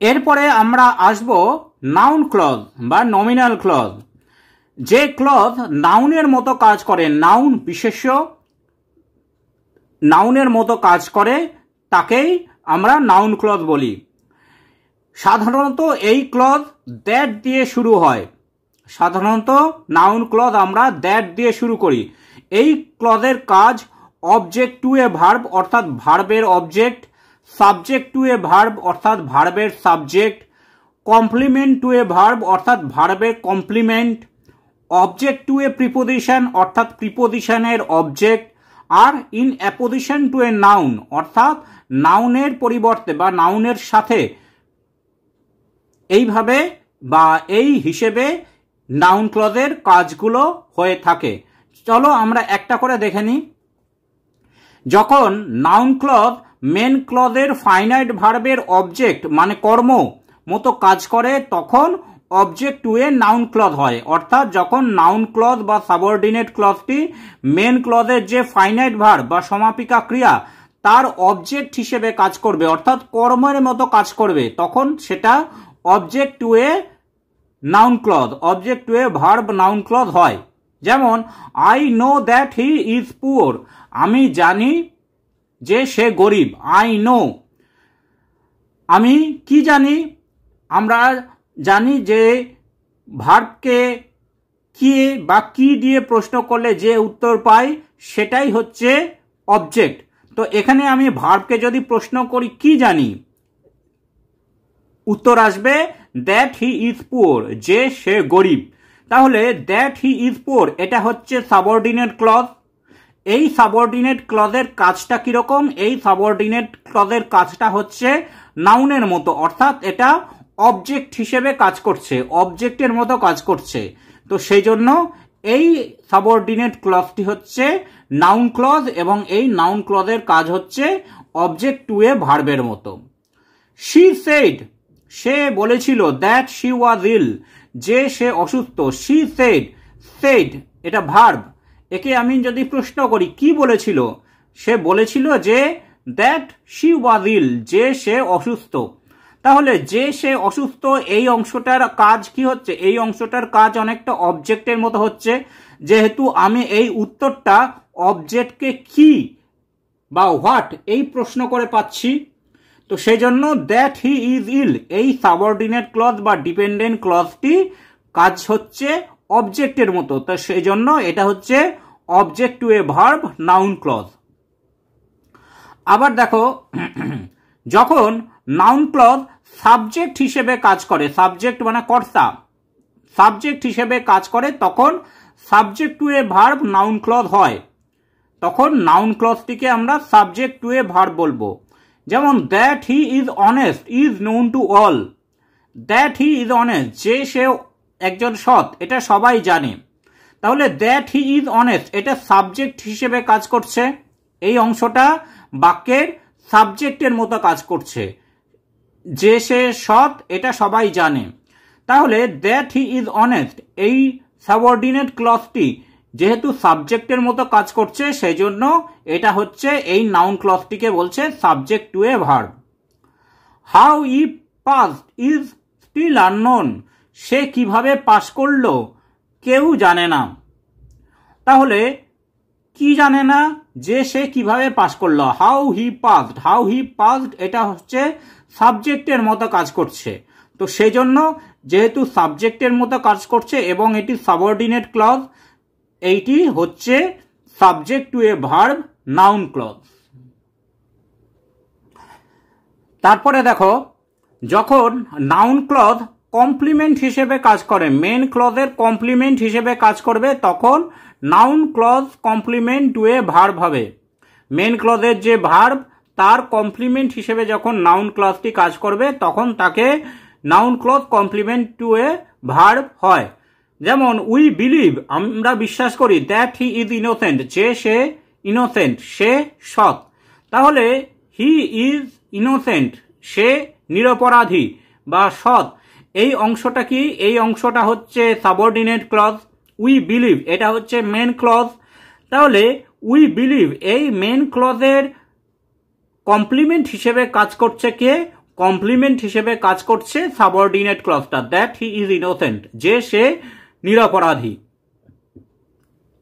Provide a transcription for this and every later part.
এরপরে আমরা আসব নাউন ক্লজ বা নমিনাল ক্লজ। যে ক্লজ নাউনের মতো কাজ করে, নাউন বিশেষ্য নাউনের মতো কাজ করে, তাকেই আমরা নাউন ক্লজ বলি। সাধারণত এই ক্লজ দ্যাট দিয়ে শুরু হয়। সাধারণত নাউন ক্লজ আমরা দ্যাট দিয়ে শুরু করি। এই ক্লজের কাজ অবজেক্ট টু এ ভার্ব অর্থাৎ ভার্বের object, subject to a verb অর্থাৎ ভার্বের subject, complement to a verb অর্থাৎ ভার্বের complement, object to a preposition অর্থাৎ প্রিপোজিশনের অবজেক্ট, আর in apposition to a noun অর্থাৎ নাউনের পরিবর্তে বা নাউনের সাথে, এইভাবে বা এই হিসেবে নাউন ক্লজের কাজগুলো হয়ে থাকে। চলো আমরা একটা করে দেখে নিই। যখন নাউন ক্লজ মেন ক্লজের ফাইনাইট ভার্বের অবজেক্ট মানে কর্ম মতো কাজ করে তখন object to a noun clause হয়। অর্থাৎ যখন নাউন ক্লজ বা সাবঅর্ডিনেট ক্লজটি মেন ক্লজের যে ফাইনাইট ভার্ব বা সমাপিকা ক্রিয়া তার অবজেক্ট হিসেবে কাজ করবে অর্থাৎ কর্মের মতো কাজ করবে, তখন সেটা object to a noun clause, object to a verb noun clause হয়। যেমন I know that he is poor, আমি জানি যে সে গরিব। আই নো, আমি কি জানি? আমরা জানি যে ভার্বকে কি বা কি দিয়ে প্রশ্ন করলে যে উত্তর পাই সেটাই হচ্ছে অবজেক্ট। তো এখানে আমি ভার্বকে যদি প্রশ্ন করি কি জানি, উত্তর আসবে দ্যাট হি ইজ পুয়ার, যে সে গরিব। তাহলে দ্যাট হি ইজ পুয়ার এটা হচ্ছে সাবঅর্ডিনেট ক্লজ। এই সাবঅর্ডিনেট ক্লজের কাজটা কিরকম? এই সাবঅর্ডিনেট ক্লজের কাজটা হচ্ছে নাউনের মতো, অর্থাৎ এটা অবজেক্ট হিসেবে কাজ করছে, অবজেক্টের মতো কাজ করছে। তো সেই জন্য এই সাবঅর্ডিনেট ক্লজটি হচ্ছে নাউন ক্লজ এবং এই নাউন ক্লজের কাজ হচ্ছে অবজেক্ট টু এ ভার্বের মতো। শি সেড, সে বলেছিল, দ্যাট শি ওয়াজ ইল, যে সে অসুস্থ। শি সেড, সেড এটা ভার্ব, একে আমি যদি প্রশ্ন করি কি বলেছিল, সে বলেছিল যে দ্যাট শি ওয়াজ ইল, যে সে অসুস্থ। তাহলে যে সে অসুস্থ এই অংশটার কাজ কি হচ্ছে? এই অংশটার কাজ অনেকটা অবজেক্টের মতো হচ্ছে, যেহেতু আমি এই উত্তরটা অবজেক্টকে কি বা হোয়াট এই প্রশ্ন করে পাচ্ছি। তো সেই জন্য দ্যাট হি ইজ ইল এই সাবঅর্ডিনেট ক্লজ বা ডিপেন্ডেন্ট ক্লজটি কাজ হচ্ছে অবজেক্টের মতো। তো সেই জন্য এটা হচ্ছে object to a verb noun clause. আবার দেখো, যখন নাউন ক্লজ সাবজেক্ট হিসেবে কাজ করে, সাবজেক্ট মানে কর্তা, সাবজেক্ট হিসেবে কাজ করে তখন subject to a verb noun clause হয়। তখন নাউন ক্লজটিকে আমরা সাবজেক্ট টু এ ভার্ব বলবো। যেমন that he is honest is known to all, that he is honest, যে সে একজন সৎ এটা সবাই জানে। তাহলে দ্যাট হি ইজ অনেস্ট এটা সাবজেক্ট হিসেবে কাজ করছে, এই অংশটা বাক্যের সাবজেক্টের মতো কাজ করছে, যে সে সৎ এটা সবাই জানে। তাহলে দ্যাট হি ইজ অনেস্ট এই সাবঅর্ডিনেট ক্লজটি যেহেতু সাবজেক্টের মতো কাজ করছে সেই জন্য এটা হচ্ছে এই নাউন ক্লজটিকে বলছে subject to a verb. How he passed is still unknown, সে কিভাবে পাস করলো কেউ জানে না। তাহলে কি জানে না? যে সে কিভাবে পাস করলো। How he passed, how he passed এটা হচ্ছে সাবজেক্টের মতো কাজ করছে। তো সেই জন্য যেহেতু সাবজেক্টের মতো কাজ করছে এবং এটি সাবঅর্ডিনেট ক্লজ, এইটি হচ্ছে subject to a verb noun clause. তারপরে দেখো, যখন নাউন ক্লজ কমপ্লিমেন্ট হিসেবে কাজ করে, মেন ক্লজের কমপ্লিমেন্ট হিসেবে কাজ করবে, তখন noun clause complement to a verb হবে। মেন ক্লজের যে ভার্ব তার কমপ্লিমেন্ট হিসেবে যখন নাউন ক্লজটি কাজ করবে তখন তাকে noun clause complement to a verb হয়। যেমন উই বিলিভ, আমরা বিশ্বাস করি, দ্যাট হি ইজ ইনোসেন্ট, যে সে ইনোসেন্ট সে সৎ। তাহলে হি ইজ ইনোসেন্ট সে নিরপরাধী বা সৎ, এই অংশটা কি? এই অংশটা হচ্ছে সাবঅর্ডিনেট ক্লজ। উই বিলিভ এটা হচ্ছে মেন ক্লজ। তাহলে উই বিলিভ এই মেন ক্লজের কমপ্লিমেন্ট হিসেবে কাজ করছে কে? কমপ্লিমেন্ট হিসেবে কাজ করছে সাবঅর্ডিনেট ক্লজটা, দ্যাট হি ইজ ইনোসেন্ট, যে সে নিরপরাধী।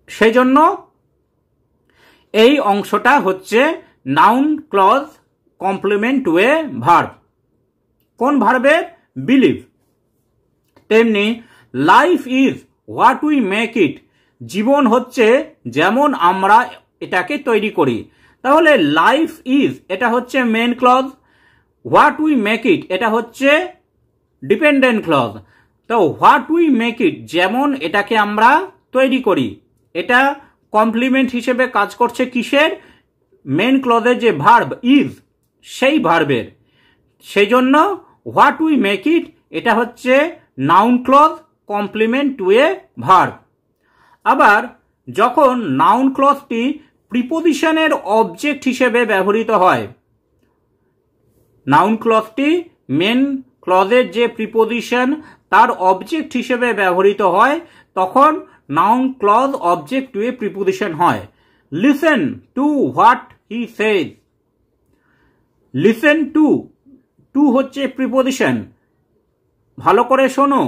সেই জন্য এই অংশটা হচ্ছে noun clause complement to a verb. কোন ভার্বের? বিলিভ। তেমনি life is what we make it, জীবন হচ্ছে যেমন আমরা এটাকে তৈরি করি। তাহলে লাইফ ইজ এটা হচ্ছে main clause, what we make it এটা হচ্ছে ডিপেন্ডেন্ট ক্লজ। তো হোয়াট উই মেক ইট যেমন এটাকে আমরা তৈরি করি, এটা কমপ্লিমেন্ট হিসেবে কাজ করছে কিসের? মেন ক্লজের যে ভার্ব ইজ সেই ভার্বের। সেই জন্য হোয়াট উই মেক ইট এটা হচ্ছে noun clause complement to a verb. আবার যখন নাউন ক্লজটি প্রিপোজিশনের অবজেক্ট হিসেবে ব্যবহৃত হয়, নাউন ক্লজটি মেন ক্লজের যে প্রিপোজিশন তার অবজেক্ট হিসেবে ব্যবহৃত হয়, তখন noun clause object to a preposition হয়। Listen to what he says, listen to, to হচ্ছে প্রিপোজিশন, ভালো করে শোনো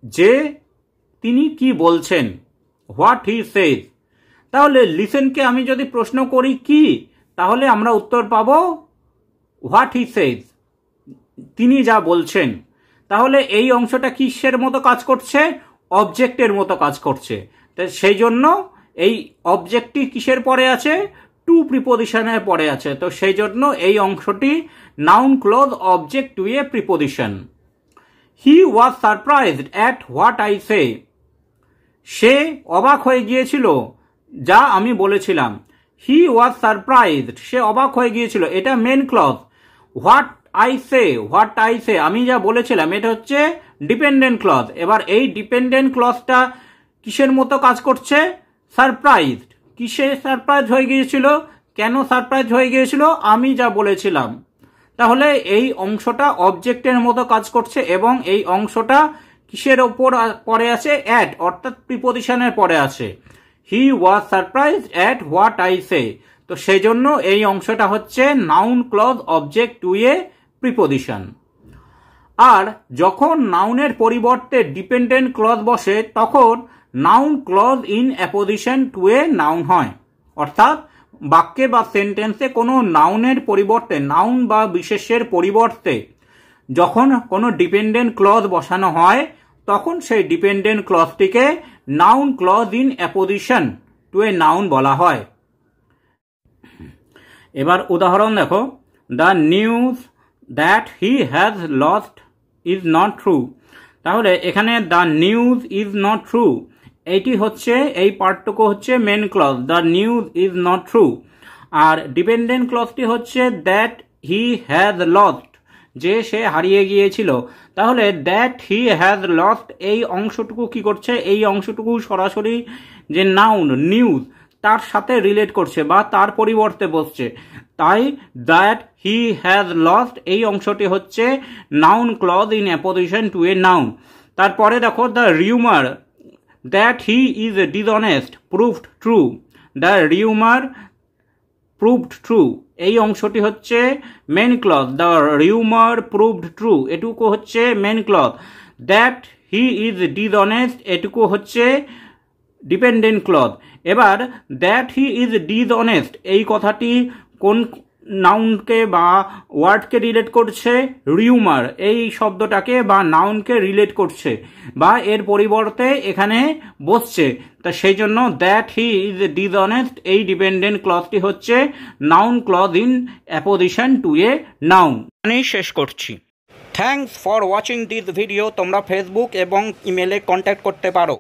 যে তিনি কি বলছেন, হোয়াট হি সেজ। তাহলে লিসেনকে আমি যদি প্রশ্ন করি কি, তাহলে আমরা উত্তর পাবো হোয়াট হি সেজ, তিনি যা বলছেন। তাহলে এই অংশটা কিসের মতো কাজ করছে? অবজেক্টের মতো কাজ করছে। তো সেই জন্য এই অবজেক্টটি কিসের পরে আছে? টু প্রিপোজিশনের পরে আছে। তো সেই জন্য এই অংশটি noun clause object to a preposition. He was surprised at what I say, সে অবাক হয়ে গিয়েছিল যা আমি বলেছিলাম। হি ওয়াজ সারপ্রাইজড, সে অবাক হয়ে গিয়েছিল, এটা main clause. What I say, what I say আমি যা বলেছিলাম, এটা হচ্ছে ডিপেন্ডেন্ট ক্লজ। এবার এই ডিপেন্ডেন্ট ক্লজটা কিসের মতো কাজ করছে? সারপ্রাইজড। কিসে সারপ্রাইজ হয়ে গিয়েছিল? কেন সারপ্রাইজ হয়ে গিয়েছিল? আমি যা বলেছিলাম। তাহলে এই অংশটা অবজেক্টের মতো কাজ করছে এবং এই অংশটা কিসের ওপর পরে আছে? অ্যাট, অর্থাৎ প্রিপোজিশনের পরে আছে। He was surprised at what I say. তো সেই জন্য এই অংশটা হচ্ছে noun clause object to a preposition. আর যখন নাউনের পরিবর্তে ডিপেন্ডেন্ট ক্লজ বসে, তখন noun clause in apposition to a noun হয়। অর্থাৎ বাক্যে বা সেন্টেন্সে কোনো নাউনের পরিবর্তে, নাউন বা বিশেষের পরিবর্তে যখন কোনো ডিপেন্ডেন্ট ক্লজ বসানো হয়, তখন সেই ডিপেন্ডেন্ট ক্লজটিকে noun clause in apposition to a noun বলা হয়। এবার উদাহরণ দেখো, the news that he has lost is not true. তাহলে এখানে the news is not true, এইটি হচ্ছে, এই পার্টটুকু হচ্ছে main clause, the news is not true. আর ডিপেন্ডেন্ট ক্লজটি হচ্ছে দ্যাট হি হ্যাজ লস্ট, যে সে হারিয়ে গিয়েছিল। তাহলে দ্যাট হি হ্যাজ লস্ট এই অংশটুকু কি করছে? এই অংশটুকু সরাসরি যে নাউন নিউজ তার সাথে রিলেট করছে বা তার পরিবর্তে বসছে। তাই দ্যাট হি হ্যাজ লস্ট এই অংশটি হচ্ছে noun clause in apposition to a noun. তারপরে দেখো, the rumour that he is dishonest proved true, the rumour proved true এই অংশটি হচ্ছে main clause, the rumour proved true এটুকু হচ্ছে main clause. That he is dishonest এটুকু হচ্ছে dependent clause. এবার দ্যাট হি ইজ ডিসঅনেস্ট এই কথাটি কোন নাউনকে বা ওয়ার্ডকে রিলেট করছে? রিউমার এই শব্দটাকে বা নাউনকে রিলেট করছে বা এর পরিবর্তে এখানে বসছে। তা সেই জন্য দ্যাট হি ইজ ডিসঅনেস্ট এই ডিপেন্ডেন্ট ক্লজটি হচ্ছে noun clause in apposition to a noun. আমি শেষ করছি। Thanks for watching this video. তোমরা ফেসবুক এবং ইমেলে কন্ট্যাক্ট করতে পারো।